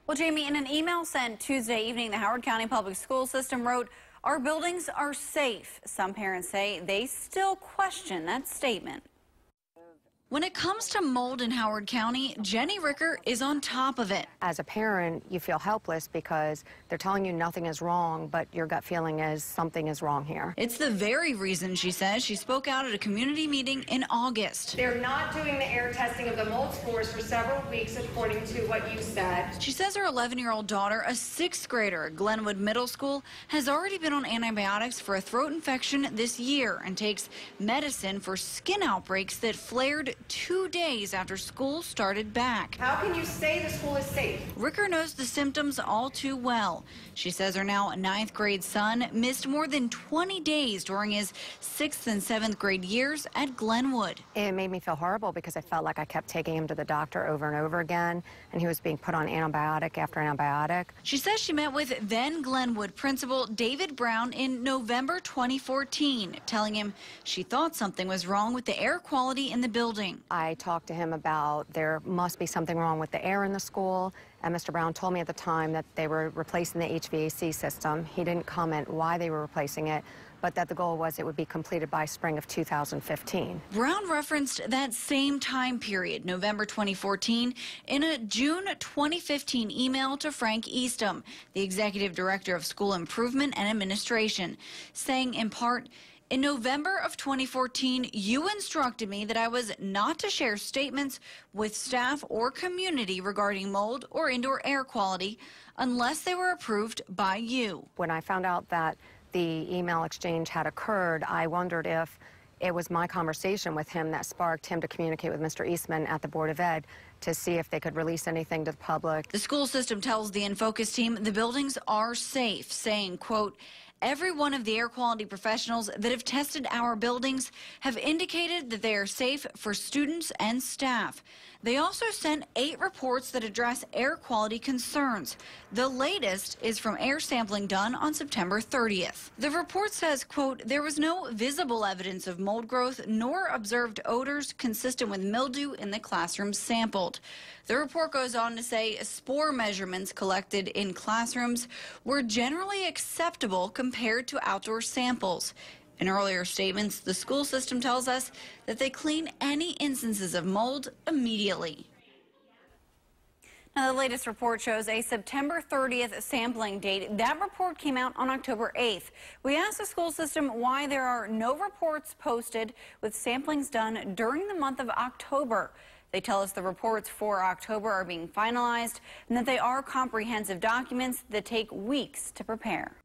Well, Jamie, in an email sent Tuesday evening, the Howard County Public School System wrote, "Our buildings are safe." Some parents say they still question that statement. When it comes to mold in Howard County, Jenny Ricker is on top of it. As a parent, you feel helpless because they're telling you nothing is wrong, but your gut feeling is something is wrong here. It's the very reason, she says, she spoke out at a community meeting in August. They're not doing the air testing of the mold spores for several weeks, according to what you said. She says her 11-year-old daughter, a 6th grader at Glenwood Middle School, has already been on antibiotics for a throat infection this year and takes medicine for skin outbreaks that flared 2 days after school started back. How can you say the school is safe? Ricker knows the symptoms all too well. She says her now 9th grade son missed more than 20 days during his 6th and 7th grade years at Glenwood. It made me feel horrible because I felt like I kept taking him to the doctor over and over again, and he was being put on antibiotic after antibiotic. She says she met with then Glenwood principal David Brown in November 2014, telling him she thought something was wrong with the air quality in the building. I talked to him about there must be something wrong with the air in the school, and Mr. Brown told me at the time that they were replacing the HVAC system. He didn't comment why they were replacing it, but that the goal was it would be completed by spring of 2015. Brown referenced that same time period, November 2014, in a June 2015 email to Frank Eastham, the executive director of school improvement and administration, saying in part, "In November of 2014, you instructed me that I was not to share statements with staff or community regarding mold or indoor air quality unless they were approved by you." When I found out that the email exchange had occurred, I wondered if it was my conversation with him that sparked him to communicate with Mr. Eastman at the Board of Ed to see if they could release anything to the public. The school system tells the InFocus team the buildings are safe, saying, quote, "Every one of the air quality professionals that have tested our buildings have indicated that they are safe for students and staff. They also sent 8 reports that address air quality concerns. The latest is from air sampling done on September 30th. The report says, quote, "There was no visible evidence of mold growth nor observed odors consistent with mildew in the classrooms sampled." The report goes on to say spore measurements collected in classrooms were generally acceptable compared to outdoor samples. In earlier statements, the school system tells us that they clean any instances of mold immediately. Now, the latest report shows a September 30th sampling date. That report came out on October 8th. We asked the school system why there are no reports posted with samplings done during the month of October. They tell us the reports for October are being finalized and that they are comprehensive documents that take weeks to prepare.